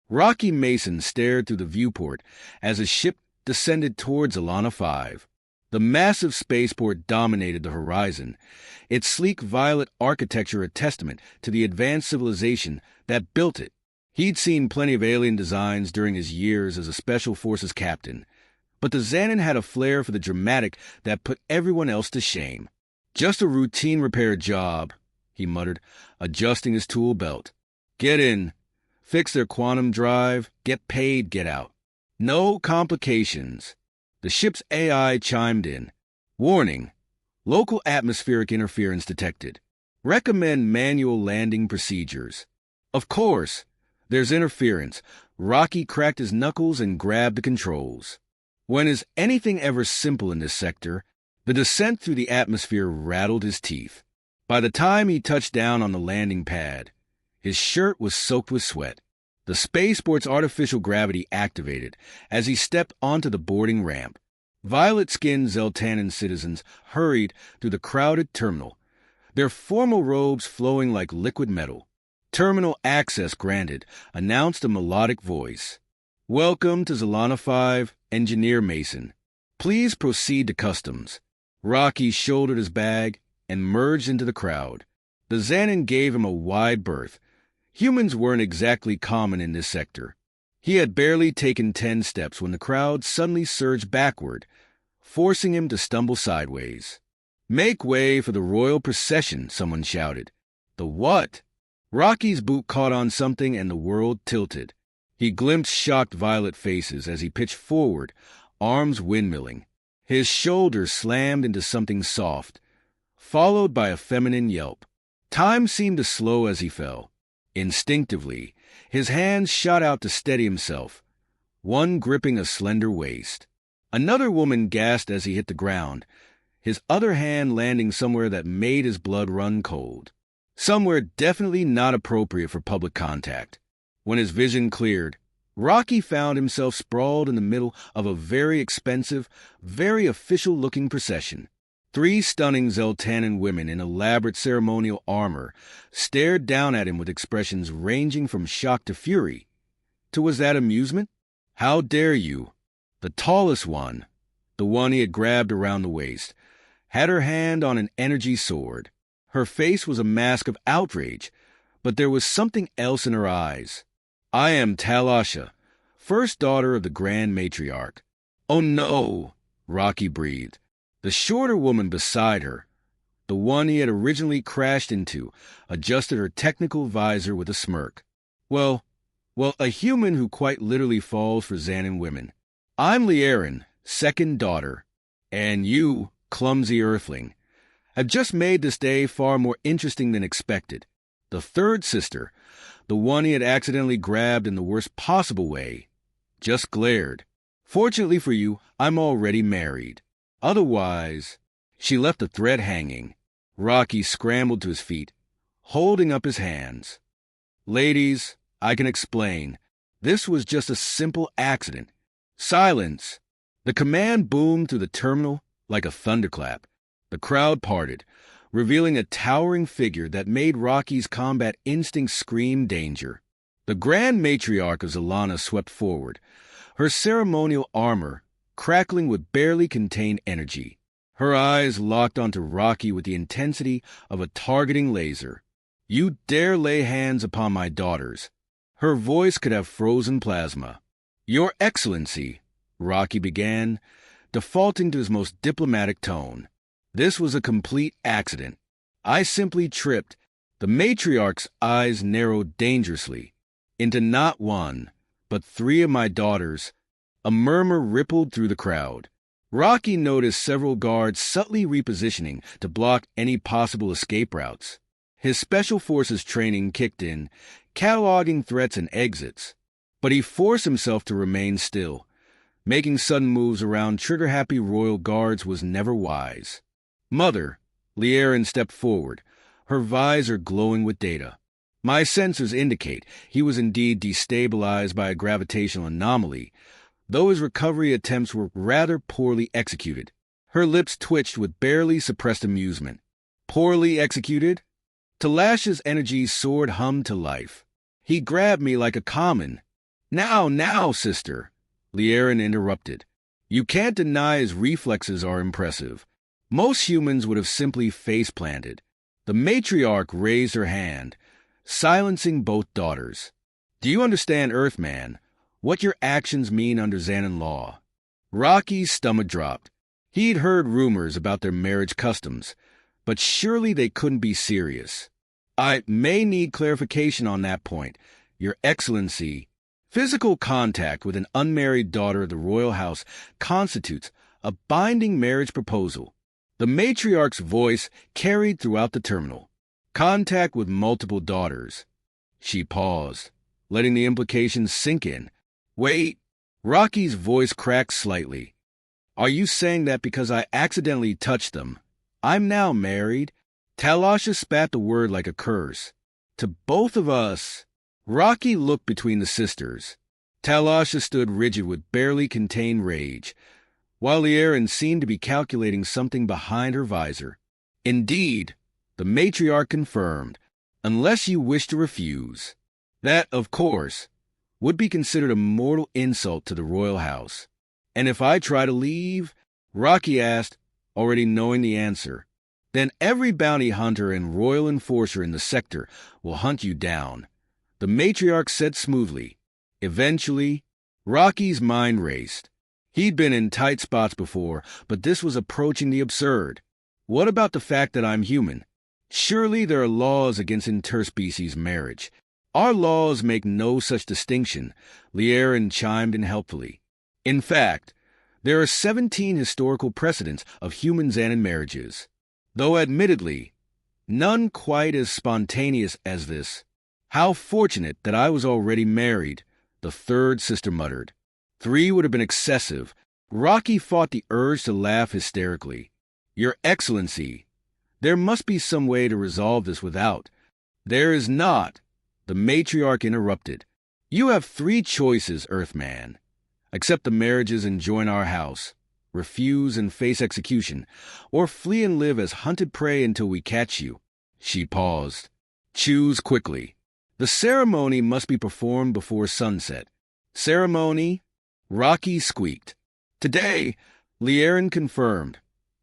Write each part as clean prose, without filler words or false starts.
Rocky Mason stared through the viewport as his ship descended towards Alana 5. The massive spaceport dominated the horizon, its sleek violet architecture a testament to the advanced civilization that built it. He'd seen plenty of alien designs during his years as a Special Forces captain, but the Xanon had a flair for the dramatic that put everyone else to shame. "Just a routine repair job," he muttered, adjusting his tool belt. "Get in, fix their quantum drive, get paid, get out. No complications." The ship's AI chimed in. "Warning, local atmospheric interference detected. Recommend manual landing procedures." Of course, there's interference. Rocky cracked his knuckles and grabbed the controls. When is anything ever simple in this sector? The descent through the atmosphere rattled his teeth. By the time he touched down on the landing pad, his shirt was soaked with sweat. The spaceport's artificial gravity activated as he stepped onto the boarding ramp. Violet-skinned Zeltanan citizens hurried through the crowded terminal, their formal robes flowing like liquid metal. "Terminal access granted," announced a melodic voice. "Welcome to Zalana 5, Engineer Mason. Please proceed to customs." Rocky shouldered his bag and merged into the crowd. The Xanon gave him a wide berth. Humans weren't exactly common in this sector. He had barely taken 10 steps when the crowd suddenly surged backward, forcing him to stumble sideways. "Make way for the royal procession," someone shouted. "The what?" Rocky's boot caught on something and the world tilted. He glimpsed shocked violet faces as he pitched forward, arms windmilling. His shoulders slammed into something soft, followed by a feminine yelp. Time seemed to slow as he fell. Instinctively, his hands shot out to steady himself, one gripping a slender waist. Another woman gasped as he hit the ground, his other hand landing somewhere that made his blood run cold. Somewhere definitely not appropriate for public contact. When his vision cleared, Rocky found himself sprawled in the middle of a very expensive, very official-looking procession. 3 stunning Zeltanan women in elaborate ceremonial armor stared down at him with expressions ranging from shock to fury. Was that amusement? "How dare you?" The tallest one, the one he had grabbed around the waist, had her hand on an energy sword. Her face was a mask of outrage, but there was something else in her eyes. "I am Talasha, first daughter of the Grand Matriarch." "Oh no," Rocky breathed. The shorter woman beside her, the one he had originally crashed into, adjusted her technical visor with a smirk. Well, a human who quite literally falls for Xanon women. "I'm Liaren, second daughter, and you, clumsy earthling, have just made this day far more interesting than expected." The third sister, the one he had accidentally grabbed in the worst possible way, just glared. "Fortunately for you, I'm already married. Otherwise..." She left the thread hanging. Rocky scrambled to his feet, holding up his hands. "Ladies, I can explain. This was just a simple accident." "Silence!" The command boomed through the terminal like a thunderclap. The crowd parted, revealing a towering figure that made Rocky's combat instinct scream danger. The Grand Matriarch of Zalana swept forward, her ceremonial armor crackling with barely contained energy. Her eyes locked onto Rocky with the intensity of a targeting laser. "You dare lay hands upon my daughters." Her voice could have frozen plasma. "Your Excellency," Rocky began, defaulting to his most diplomatic tone. "This was a complete accident. I simply tripped." The matriarch's eyes narrowed dangerously into not 1, but 3 of my daughters. A murmur rippled through the crowd. Rocky noticed several guards subtly repositioning to block any possible escape routes. His Special Forces training kicked in, cataloging threats and exits. But he forced himself to remain still. Making sudden moves around trigger-happy royal guards was never wise. "Mother," Liaren stepped forward, her visor glowing with data. "My sensors indicate he was indeed destabilized by a gravitational anomaly, though his recovery attempts were rather poorly executed." Her lips twitched with barely suppressed amusement. "Poorly executed?" Talasha's energy sword hummed to life. "He grabbed me like a common." Now, sister, Liaren interrupted. You can't deny his reflexes are impressive. Most humans would have simply face-planted. The matriarch raised her hand, silencing both daughters. Do you understand, Earthman, what your actions mean under Xanan law? Rocky's stomach dropped. He'd heard rumors about their marriage customs, but surely they couldn't be serious. I may need clarification on that point, Your Excellency. Physical contact with an unmarried daughter of the royal house constitutes a binding marriage proposal. The matriarch's voice carried throughout the terminal. Contact with multiple daughters. She paused, letting the implications sink in. Wait. Rocky's voice cracked slightly. Are you saying that because I accidentally touched them, I'm now married? Talasha spat the word like a curse. To both of us. Rocky looked between the sisters. Talasha stood rigid with barely contained rage, while Liaren seemed to be calculating something behind her visor. Indeed, the matriarch confirmed, unless you wish to refuse. That, of course, would be considered a mortal insult to the royal house. And if I try to leave? Rocky asked, already knowing the answer. Then every bounty hunter and royal enforcer in the sector will hunt you down. The matriarch said smoothly. Eventually, Rocky's mind raced. He'd been in tight spots before, but this was approaching the absurd. What about the fact that I'm human? Surely there are laws against interspecies marriage. Our laws make no such distinction, Liaren chimed in helpfully. In fact, there are 17 historical precedents of human Xanan marriages, though admittedly, none quite as spontaneous as this. How fortunate that I was already married, the third sister muttered. 3 would have been excessive. Rocky fought the urge to laugh hysterically. Your Excellency, there must be some way to resolve this without. There is not, the matriarch interrupted. You have 3 choices, Earthman. Accept the marriages and join our house, refuse and face execution, or flee and live as hunted prey until we catch you. She paused. Choose quickly. The ceremony must be performed before sunset. Ceremony? Rocky squeaked. Today, Liaren confirmed,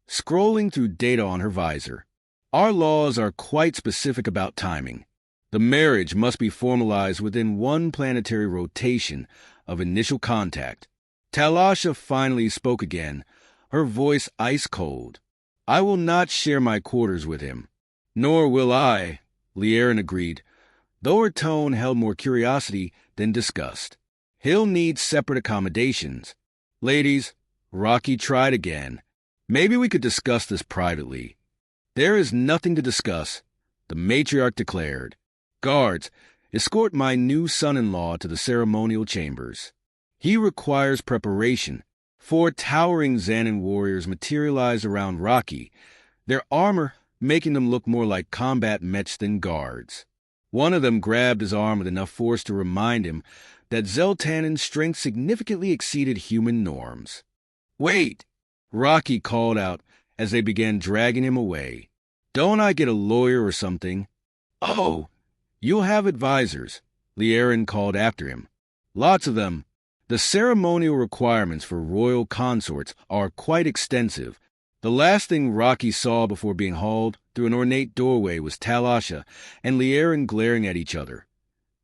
scrolling through data on her visor. Our laws are quite specific about timing. The marriage must be formalized within 1 planetary rotation of initial contact. Talasha finally spoke again, her voice ice-cold. I will not share my quarters with him. Nor will I, Liaren agreed, though her tone held more curiosity than disgust. He'll need separate accommodations. Ladies, Rocky tried again. Maybe we could discuss this privately. There is nothing to discuss, the matriarch declared. Guards, escort my new son-in-law to the ceremonial chambers. He requires preparation. 4 towering Xanan warriors materialized around Rocky, their armor making them look more like combat mechs than guards. One of them grabbed his arm with enough force to remind him that Zeltanan's strength significantly exceeded human norms. Wait, Rocky called out as they began dragging him away. Don't I get a lawyer or something? Oh, you'll have advisors, Liaren called after him. Lots of them. The ceremonial requirements for royal consorts are quite extensive. The last thing Rocky saw before being hauled through an ornate doorway was Talasha and Liaren glaring at each other,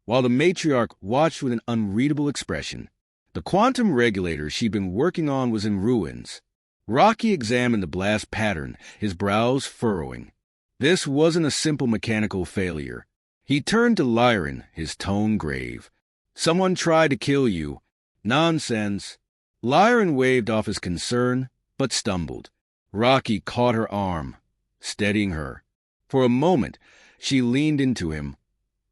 while the matriarch watched with an unreadable expression. The quantum regulator she'd been working on was in ruins. Rocky examined the blast pattern, his brows furrowing. This wasn't a simple mechanical failure. He turned to Liaren, his tone grave. Someone tried to kill you. Nonsense. Liaren waved off his concern, but stumbled. Rocky caught her arm, steadying her. For a moment, she leaned into him,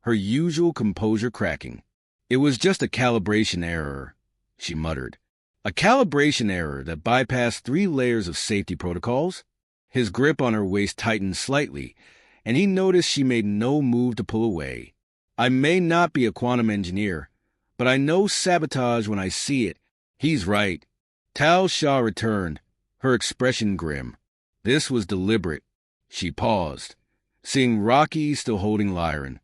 her usual composure cracking. It was just a calibration error, she muttered. A calibration error that bypassed 3 layers of safety protocols? His grip on her waist tightened slightly, and he noticed she made no move to pull away. I may not be a quantum engineer, but I know sabotage when I see it. He's right. Tal Shah returned, her expression grim. This was deliberate. She paused, seeing Rocky still holding Liaren.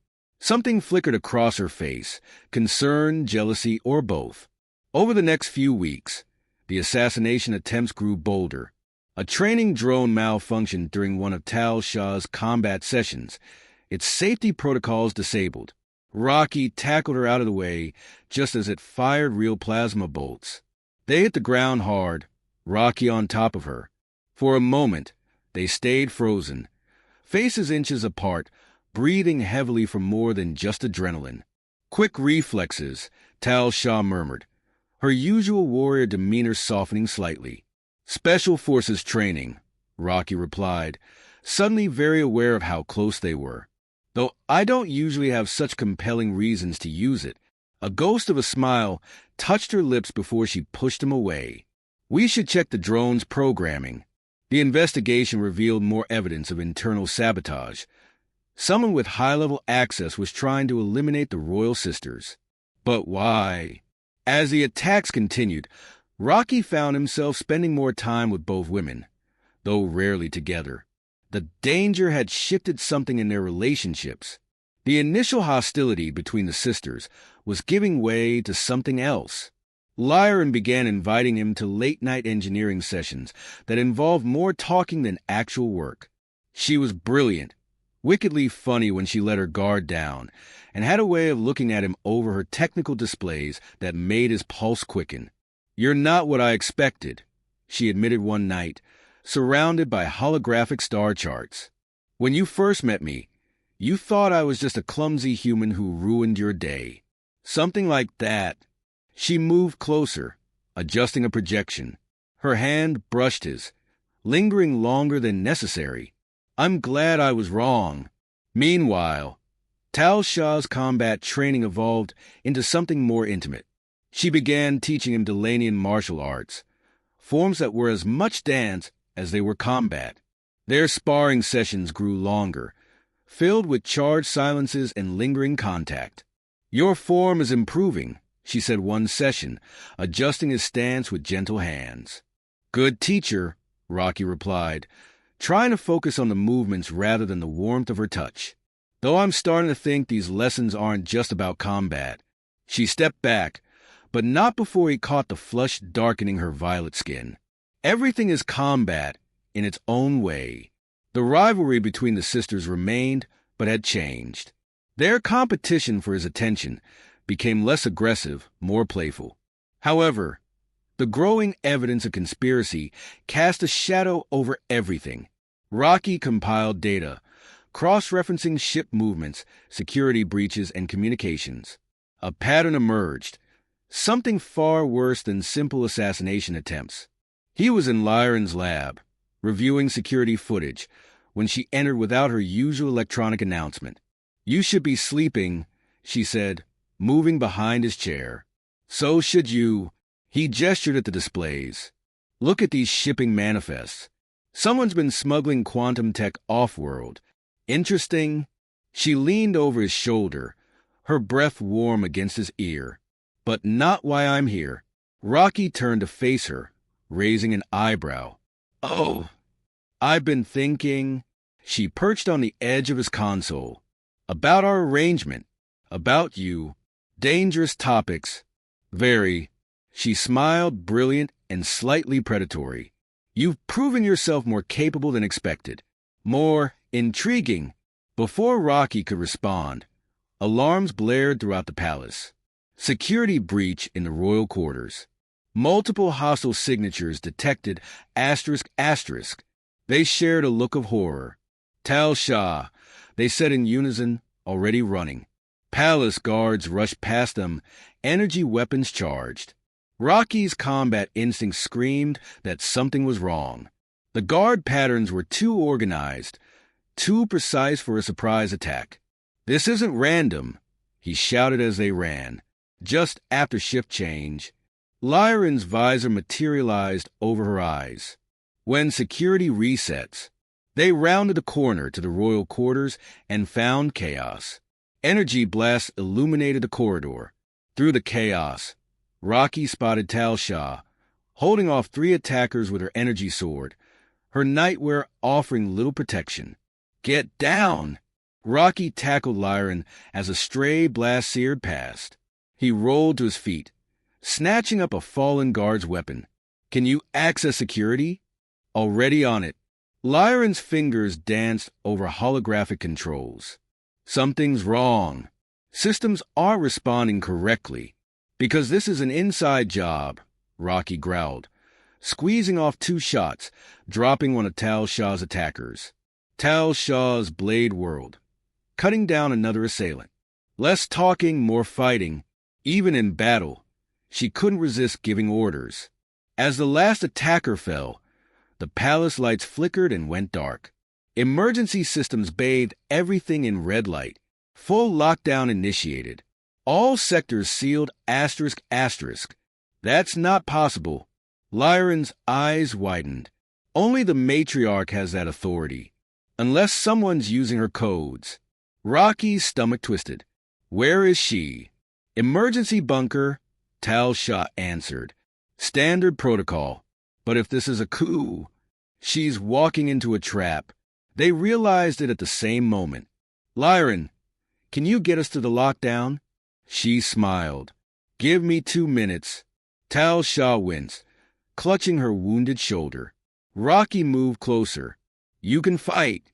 Something flickered across her face, concern, jealousy, or both. Over the next few weeks, the assassination attempts grew bolder. A training drone malfunctioned during one of Tal Shah's combat sessions, its safety protocols disabled. Rocky tackled her out of the way just as it fired real plasma bolts. They hit the ground hard, Rocky on top of her. For a moment, they stayed frozen, faces inches apart, breathing heavily from more than just adrenaline. Quick reflexes, Tal Shah murmured, her usual warrior demeanor softening slightly. Special Forces training, Rocky replied, suddenly very aware of how close they were. Though I don't usually have such compelling reasons to use it, a ghost of a smile touched her lips before she pushed him away. We should check the drone's programming. The investigation revealed more evidence of internal sabotage. Someone with high-level access was trying to eliminate the Royal Sisters. But why? As the attacks continued, Rocky found himself spending more time with both women, though rarely together. The danger had shifted something in their relationships. The initial hostility between the sisters was giving way to something else. Lyran began inviting him to late-night engineering sessions that involved more talking than actual work. She was brilliant, wickedly funny when she let her guard down, and had a way of looking at him over her technical displays that made his pulse quicken. "You're not what I expected," she admitted one night, surrounded by holographic star charts. "When you first met me, you thought I was just a clumsy human who ruined your day." Something like that. She moved closer, adjusting a projection. Her hand brushed his, lingering longer than necessary. "I'm glad I was wrong." Meanwhile, Tal Shah's combat training evolved into something more intimate. She began teaching him Delanian martial arts, forms that were as much dance as they were combat. Their sparring sessions grew longer, filled with charged silences and lingering contact. "Your form is improving," she said one session, adjusting his stance with gentle hands. "Good teacher," Rocky replied, trying to focus on the movements rather than the warmth of her touch. "Though I'm starting to think these lessons aren't just about combat." She stepped back, but not before he caught the flush darkening her violet skin. Everything is combat in its own way. The rivalry between the sisters remained, but had changed. Their competition for his attention became less aggressive, more playful. However, the growing evidence of conspiracy cast a shadow over everything. Rocky compiled data, cross-referencing ship movements, security breaches, and communications. A pattern emerged, something far worse than simple assassination attempts. He was in Lyran's lab, reviewing security footage, when she entered without her usual electronic announcement. "You should be sleeping," she said, moving behind his chair. "So should you." He gestured at the displays. "Look at these shipping manifests. Someone's been smuggling quantum tech off-world. Interesting." She leaned over his shoulder, her breath warm against his ear. "But not why I'm here." Rocky turned to face her, raising an eyebrow. "Oh, I've been thinking." She perched on the edge of his console. "About our arrangement. About you. Dangerous topics. Very." She smiled, brilliant and slightly predatory. "You've proven yourself more capable than expected. More intriguing." Before Rocky could respond, alarms blared throughout the palace. Security breach in the royal quarters. Multiple hostile signatures detected ***. They shared a look of horror. "Tal Shah," they said in unison, already running. Palace guards rushed past them, energy weapons charged. Rocky's combat instinct screamed that something was wrong. The guard patterns were too organized, too precise for a surprise attack. "This isn't random," he shouted as they ran. Just after shift change, Lyran's visor materialized over her eyes. When security resets, they rounded the corner to the royal quarters and found chaos. Energy blasts illuminated the corridor. Through the chaos, Rocky spotted Tal Shah, holding off 3 attackers with her energy sword, her nightwear offering little protection. "Get down!" Rocky tackled Lyran as a stray blast seared past. He rolled to his feet, snatching up a fallen guard's weapon. Can you access security? Already on it. Lyran's fingers danced over holographic controls. Something's wrong. Systems aren't responding correctly. Because this is an inside job, Rocky growled, squeezing off 2 shots, dropping one of Tal Shah's attackers. Tal Shah's blade whirled, cutting down another assailant. Less talking, more fighting. Even in battle, she couldn't resist giving orders. As the last attacker fell, the palace lights flickered and went dark. Emergency systems bathed everything in red light. Full lockdown initiated. All sectors sealed ****. That's not possible. Lyran's eyes widened. Only the matriarch has that authority. Unless someone's using her codes. Rocky's stomach twisted. Where is she? Emergency bunker, Tal Shah answered. Standard protocol. But if this is a coup, she's walking into a trap. They realized it at the same moment. Lyran, can you get us to the lockdown? She smiled. Give me 2 minutes. Tal Shah winced, clutching her wounded shoulder. Rocky moved closer. You can fight.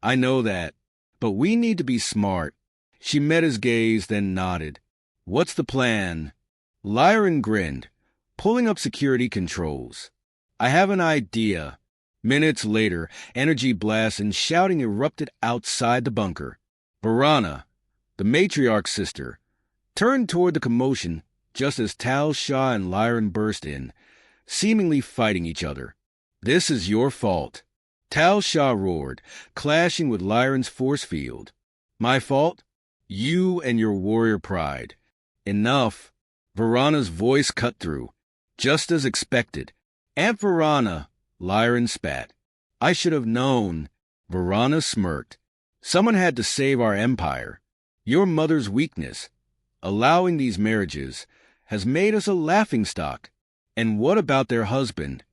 I know that. But we need to be smart. She met his gaze, then nodded. What's the plan? Lyran grinned, pulling up security controls. I have an idea. Minutes later, energy blasts and shouting erupted outside the bunker. Varana, the matriarch's sister, turned toward the commotion just as Tal Shah and Lyran burst in, seemingly fighting each other. This is your fault. Tal Shah roared, clashing with Lyran's force field. My fault? You and your warrior pride. Enough. Varana's voice cut through, just as expected. Aunt Varana, Lyran spat. I should have known. Varana smirked. Someone had to save our empire. Your mother's weakness, allowing these marriages, has made us a laughingstock. And what about their husband?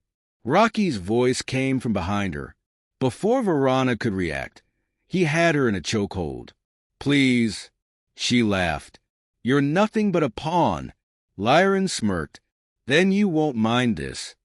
Rocky's voice came from behind her. Before Varana could react, he had her in a chokehold. Please. She laughed. You're nothing but a pawn. Lyran smirked. Then you won't mind this.